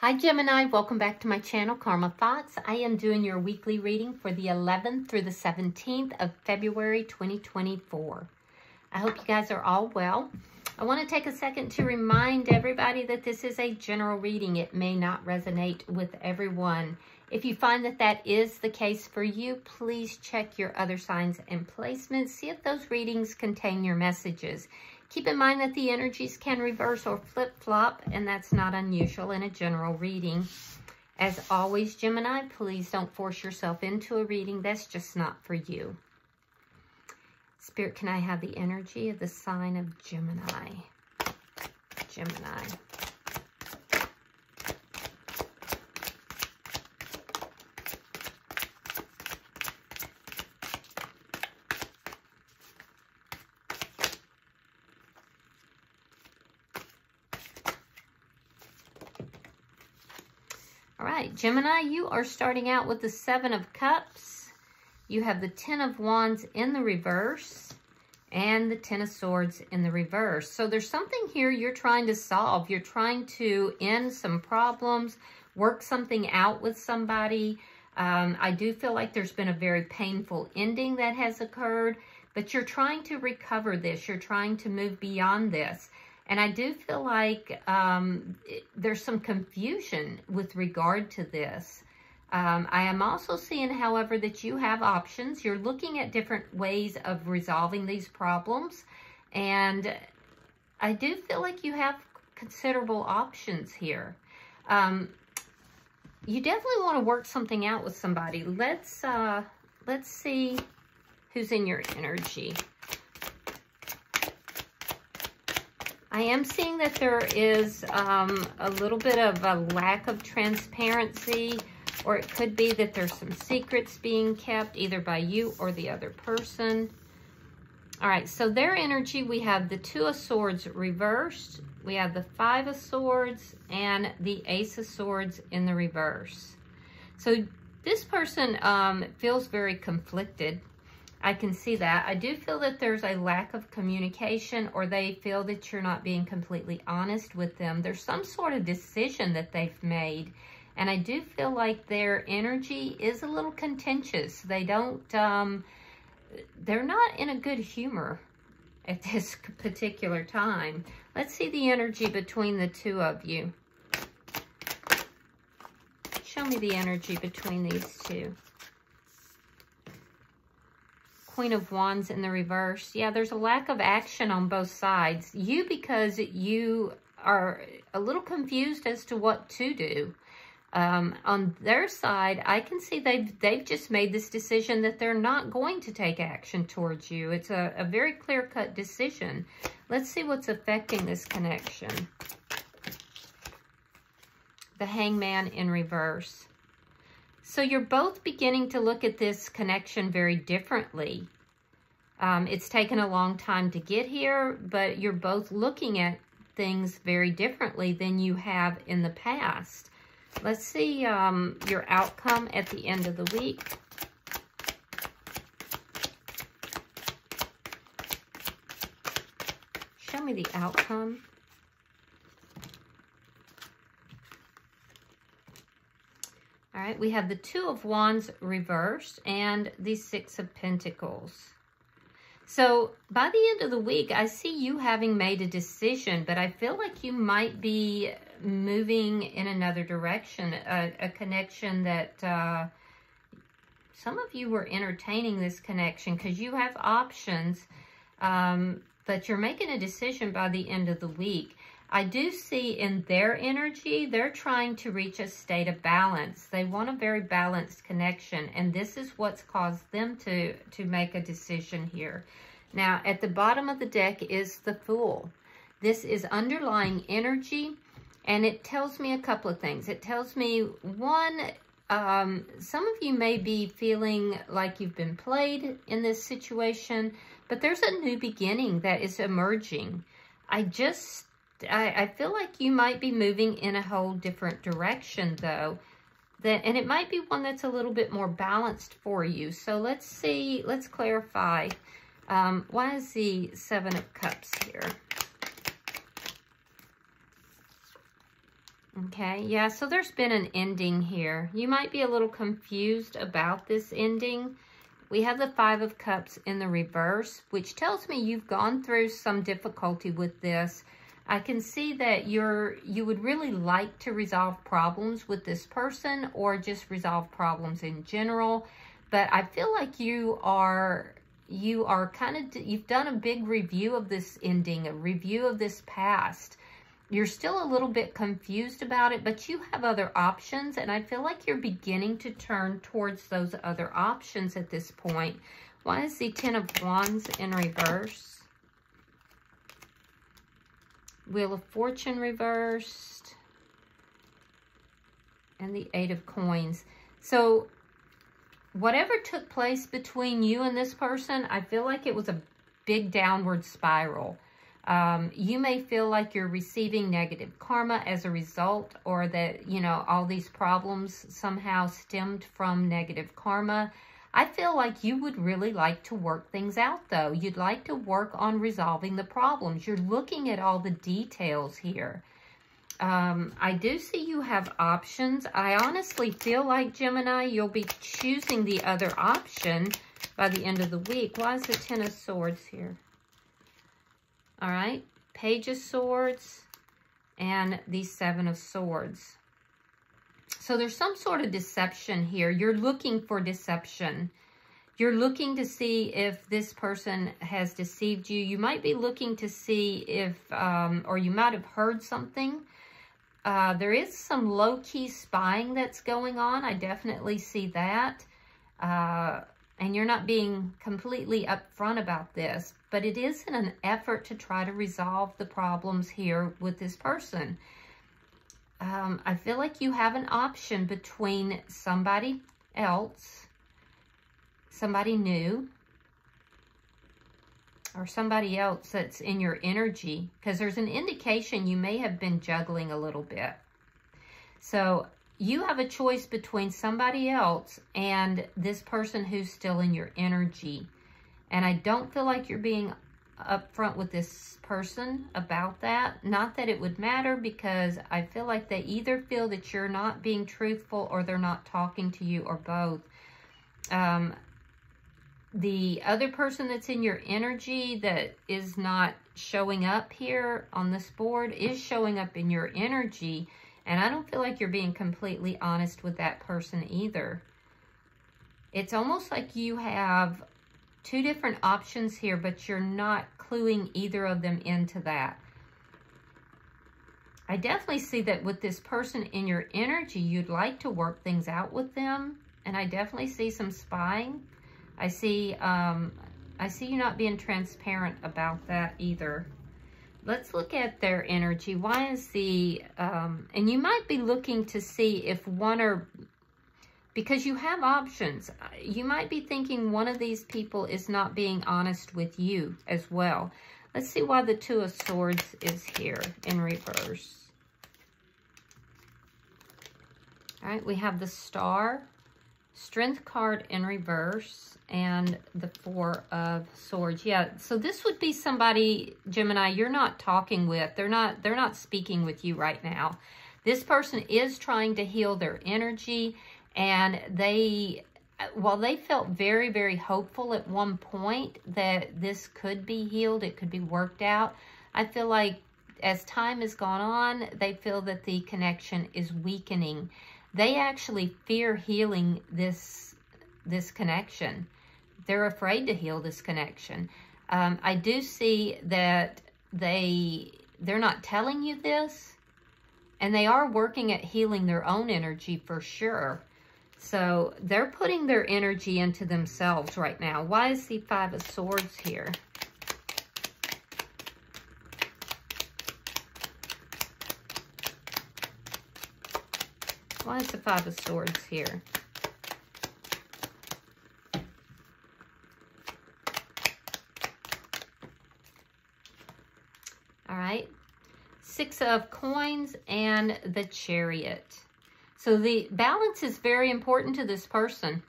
Hi Gemini, welcome back to my channel, Karma Thoughts. I am doing your weekly reading for the 11th through the 17th of February 2024. I hope you guys are all well. I want to take a second to remind everybody that this is a general reading. It may not resonate with everyone. If you find that that is the case for you, please check your other signs and placements. See if those readings contain your messages. Keep in mind that the energies can reverse or flip-flop, and that's not unusual in a general reading. As always, Gemini, please don't force yourself into a reading that's just not for you. Spirit, can I have the energy of the sign of Gemini? Gemini. All right, Gemini, you are starting out with the Seven of Cups. You have the Ten of Wands in the reverse and the Ten of Swords in the reverse. So there's something here you're trying to solve. You're trying to end some problems, work something out with somebody. I do feel like there's been a very painful ending that has occurred, but you're trying to recover this. You're trying to move beyond this. And I do feel like there's some confusion with regard to this. I am also seeing, however, that you have options. You're looking at different ways of resolving these problems. And I do feel like you have considerable options here. You definitely want to work something out with somebody. Let's see who's in your energy. I am seeing that there is a little bit of a lack of transparency, or it could be that there's some secrets being kept either by you or the other person. All right, so their energy, we have the Two of Swords reversed, we have the Five of Swords, and the Ace of Swords in the reverse. So this person feels very conflicted. I can see that. I do feel that there's a lack of communication, or they feel that you're not being completely honest with them. There's some sort of decision that they've made, and I do feel like their energy is a little contentious. They don't, they're not in a good humor at this particular time. Let's see the energy between the two of you. Show me the energy between these two. Queen of Wands in the reverse. Yeah, there's a lack of action on both sides. You, because you are a little confused as to what to do. On their side, I can see they've just made this decision that they're not going to take action towards you. It's a very clear-cut decision. Let's see what's affecting this connection. The Hangman in reverse. So you're both beginning to look at this connection very differently. It's taken a long time to get here, but you're both looking at things very differently than you have in the past. Let's see your outcome at the end of the week. Show me the outcome. All right, we have the Two of Wands reversed and the Six of Pentacles. So by the end of the week, I see you having made a decision, but I feel like you might be moving in another direction, a connection that some of you were entertaining this connection because you have options, but you're making a decision by the end of the week. I do see in their energy, they're trying to reach a state of balance. They want a very balanced connection, and this is what's caused them to make a decision here. Now, at the bottom of the deck is the Fool. This is underlying energy, and it tells me a couple of things. It tells me, one, some of you may be feeling like you've been played in this situation, but there's a new beginning that is emerging. I feel like you might be moving in a whole different direction, though. And it might be one that's a little bit more balanced for you. So let's see, let's clarify. Why is the Seven of Cups here? Okay, yeah, so there's been an ending here. You might be a little confused about this ending. We have the Five of Cups in the reverse, which tells me you've gone through some difficulty with this. I can see that you would really like to resolve problems with this person or just resolve problems in general. But I feel like you've done a big review of this ending, a review of this past. You're still a little bit confused about it, but you have other options, and I feel like you're beginning to turn towards those other options at this point. Why is the Ten of Wands in reverse? Wheel of Fortune reversed. And the Eight of Coins. So, whatever took place between you and this person, I feel like it was a big downward spiral. You may feel like you're receiving negative karma as a result, or that, you know, all these problems somehow stemmed from negative karma. I feel like you would really like to work things out, though. You'd like to work on resolving the problems. You're looking at all the details here. I do see you have options. I honestly feel like, Gemini, you'll be choosing the other option by the end of the week. Why is the Ten of Swords here? All right, Page of Swords and the Seven of Swords. So there's some sort of deception here. You're looking for deception. You're looking to see if this person has deceived you. You might be looking to see if, or you might have heard something. There is some low-key spying that's going on. I definitely see that. And you're not being completely upfront about this, but it is in an effort to try to resolve the problems here with this person. I feel like you have an option between somebody else, somebody new, or somebody else that's in your energy, because there's an indication you may have been juggling a little bit. So you have a choice between somebody else and this person who's still in your energy. And I don't feel like you're being upfront with this person about that. Not that it would matter, because I feel like they either feel that you're not being truthful or they're not talking to you, or both. The other person that's in your energy that is not showing up here on this board is showing up in your energy. And I don't feel like you're being completely honest with that person either. It's almost like you have two different options here, but you're not cluing either of them into that. I definitely see that with this person in your energy, you'd like to work things out with them. And I definitely see some spying. I see you not being transparent about that either. Let's look at their energy. Why is the, and you might be looking to see if one or, because you have options, you might be thinking one of these people is not being honest with you as well. Let's see why the Two of Swords is here in reverse. All right, we have the Star, Strength card in reverse, and the Four of Swords. Yeah, so this would be somebody, Gemini, you're not talking with. They're not speaking with you right now. This person is trying to heal their energy, and while they felt very, very hopeful at one point that this could be healed, it could be worked out, I feel like as time has gone on, they feel that the connection is weakening. They actually fear healing this connection. They're afraid to heal this connection. I do see that they're not telling you this, and they are working at healing their own energy for sure. So they're putting their energy into themselves right now. Why is the Five of Swords here? Why is the Five of Swords here? All right. Six of Coins and the Chariot. So the balance is very important to this person.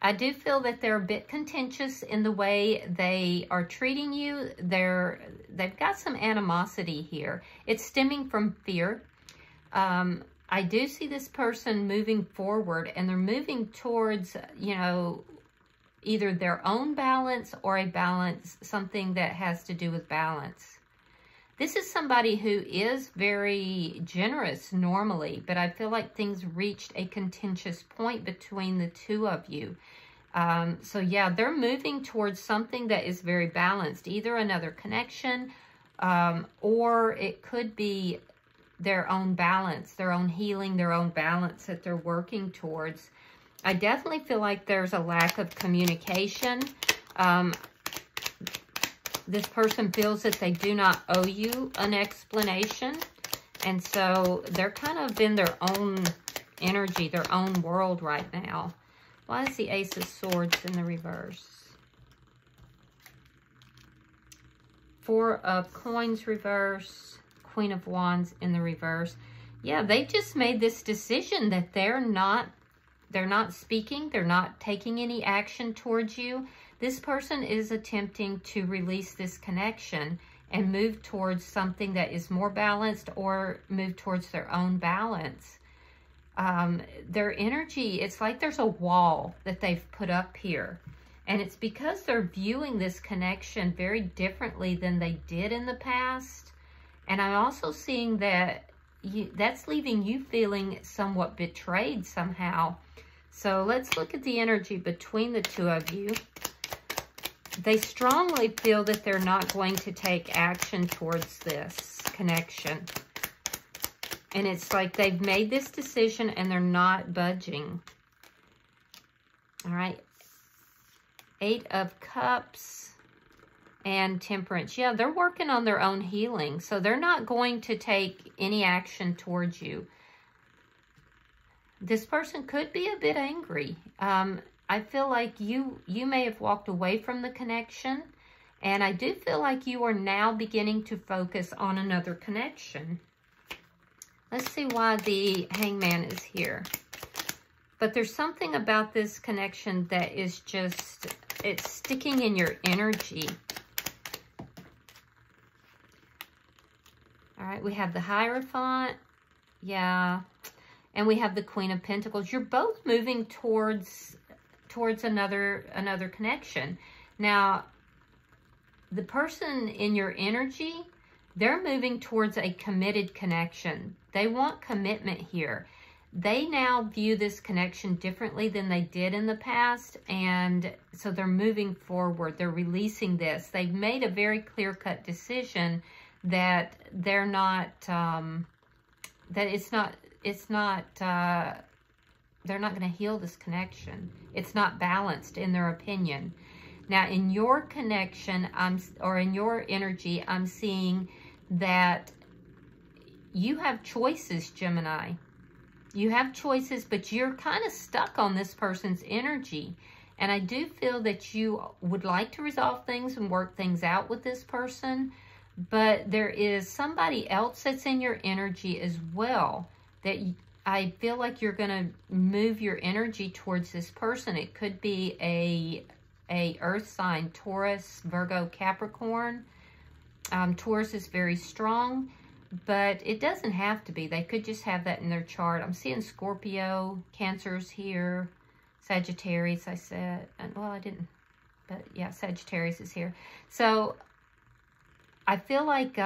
I do feel that they're a bit contentious in the way they are treating you. They've got some animosity here. It's stemming from fear. I do see this person moving forward, and they're moving towards, you know, either their own balance or a balance, something that has to do with balance. This is somebody who is very generous normally, but I feel like things reached a contentious point between the two of you. So yeah, they're moving towards something that is very balanced, either another connection, or it could be their own balance, their own healing, their own balance that they're working towards. I definitely feel like there's a lack of communication. This person feels that they do not owe you an explanation. And so they're kind of in their own energy, their own world right now. Why is the Ace of Swords in the reverse? Four of Coins reverse, Queen of Wands in the reverse. Yeah, they just made this decision that they're not speaking, they're not taking any action towards you. This person is attempting to release this connection and move towards something that is more balanced, or move towards their own balance. Their energy, it's like there's a wall that they've put up here. And it's because they're viewing this connection very differently than they did in the past. And I'm also seeing that that's leaving you feeling somewhat betrayed somehow. So let's look at the energy between the two of you. They strongly feel that they're not going to take action towards this connection. And it's like they've made this decision and they're not budging. All right. Eight of Cups and Temperance. Yeah, they're working on their own healing. So they're not going to take any action towards you. This person could be a bit angry. I feel like you may have walked away from the connection. And I do feel like you are now beginning to focus on another connection. Let's see why the Hangman is here. But there's something about this connection that is just, it's sticking in your energy. All right, we have the Hierophant. Yeah. And we have the Queen of Pentacles. You're both moving towards another connection. Now, the person in your energy, they're moving towards a committed connection. They want commitment here. They now view this connection differently than they did in the past, and so they're moving forward. They're releasing this. They've made a very clear-cut decision that they're not, they're not going to heal this connection. It's not balanced in their opinion. Now, in your connection, or in your energy, I'm seeing that you have choices, Gemini. You have choices, but you're kind of stuck on this person's energy. And I do feel that you would like to resolve things and work things out with this person, but there is somebody else that's in your energy as well that I feel like you're going to move your energy towards this person. It could be a earth sign, Taurus, Virgo, Capricorn. Taurus is very strong, but it doesn't have to be. They could just have that in their chart. I'm seeing Scorpio, Cancer's here, Sagittarius, I said. Well, I didn't, but yeah, Sagittarius is here. So I feel like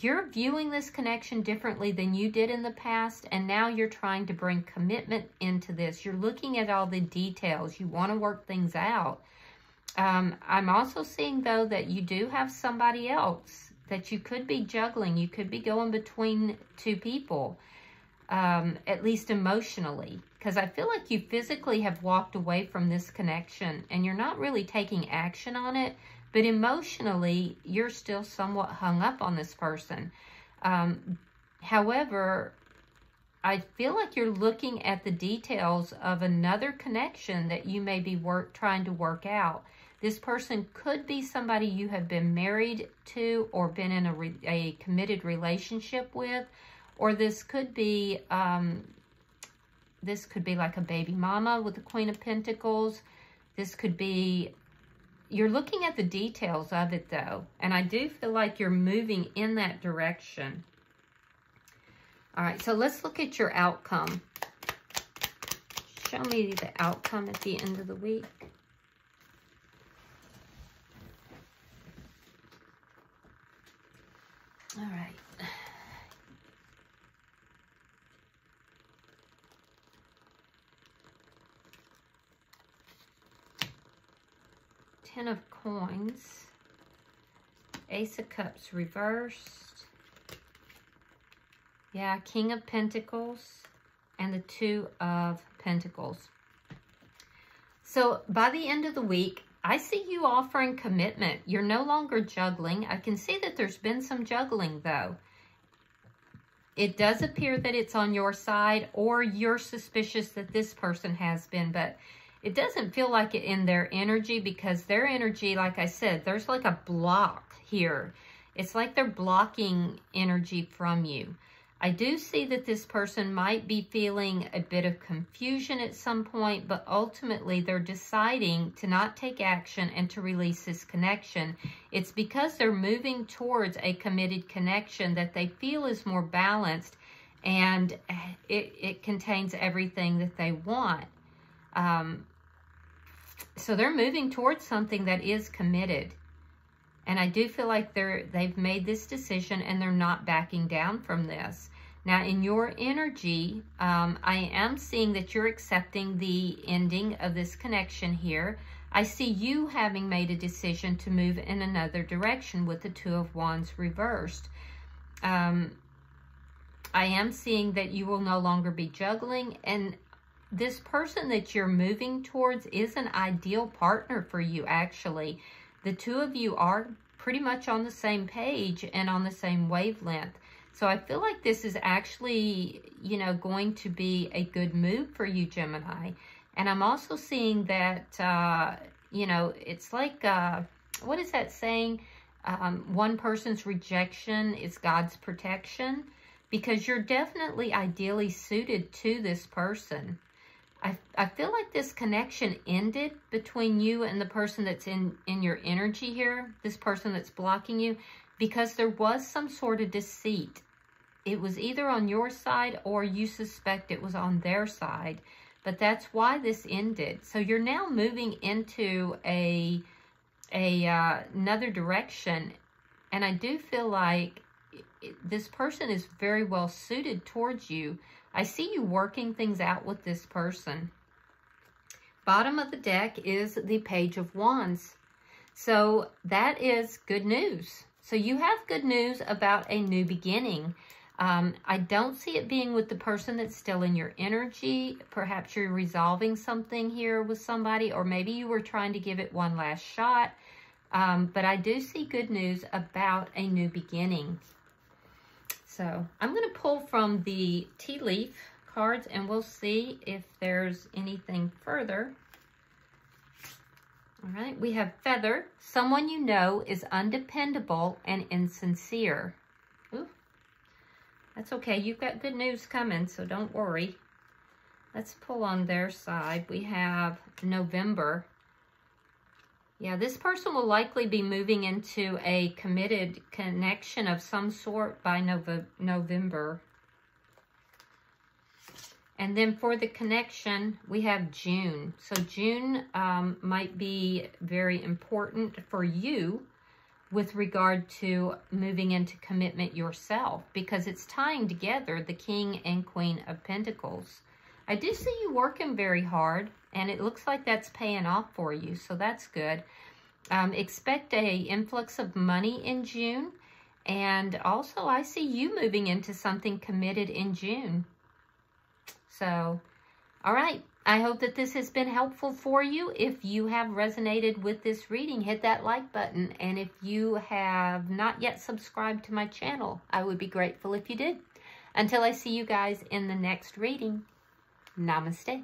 you're viewing this connection differently than you did in the past, and now you're trying to bring commitment into this. You're looking at all the details. You want to work things out. I'm also seeing, though, that you do have somebody else that you could be juggling. You could be going between two people, at least emotionally, because I feel like you physically have walked away from this connection and you're not really taking action on it. But emotionally, you're still somewhat hung up on this person. However, I feel like you're looking at the details of another connection that you may be trying to work out. This person could be somebody you have been married to or been in a committed relationship with, or this could be like a baby mama with the Queen of Pentacles. This could be. You're looking at the details of it, though, and I do feel like you're moving in that direction. All right, so let's look at your outcome. Show me the outcome at the end of the week. All right. Ten of Coins, Ace of Cups reversed, yeah, King of Pentacles, and the Two of Pentacles. So by the end of the week, I see you offering commitment. You're no longer juggling. I can see that there's been some juggling, though. It does appear that it's on your side, or you're suspicious that this person has been, but it doesn't feel like it in their energy, because their energy, like I said, there's like a block here. It's like they're blocking energy from you. I do see that this person might be feeling a bit of confusion at some point, but ultimately they're deciding to not take action and to release this connection. It's because they're moving towards a committed connection that they feel is more balanced, and it contains everything that they want. So they're moving towards something that is committed. And I do feel like they've made this decision and they're not backing down from this. Now, in your energy, I am seeing that you're accepting the ending of this connection here. I see you having made a decision to move in another direction with the Two of Wands reversed. I am seeing that you will no longer be juggling, and this person that you're moving towards is an ideal partner for you, actually. The two of you are pretty much on the same page and on the same wavelength. So I feel like this is actually, you know, going to be a good move for you, Gemini. And I'm also seeing that, you know, it's like, what is that saying? One person's rejection is God's protection, because you're definitely ideally suited to this person. I feel like this connection ended between you and the person that's in your energy here, this person that's blocking you, because there was some sort of deceit. It was either on your side or you suspect it was on their side, but that's why this ended. So you're now moving into another direction, and I do feel like this person is very well suited towards you. I see you working things out with this person. Bottom of the deck is the Page of Wands. So that is good news. So you have good news about a new beginning. I don't see it being with the person that's still in your energy. Perhaps you're resolving something here with somebody, or maybe you were trying to give it one last shot. But I do see good news about a new beginning. So I'm going to pull from the tea leaf cards and we'll see if there's anything further. All right, we have Feather. Someone you know is undependable and insincere. Ooh, that's okay. You've got good news coming, so don't worry. Let's pull on their side. We have November. Yeah, this person will likely be moving into a committed connection of some sort by November. And then for the connection, we have June. So June might be very important for you with regard to moving into commitment yourself, because it's tying together the King and Queen of Pentacles. I do see you working very hard, and it looks like that's paying off for you, so that's good. Expect an influx of money in June, and also I see you moving into something committed in June. So, all right, I hope that this has been helpful for you. If you have resonated with this reading, hit that like button, and if you have not yet subscribed to my channel, I would be grateful if you did. Until I see you guys in the next reading, namaste.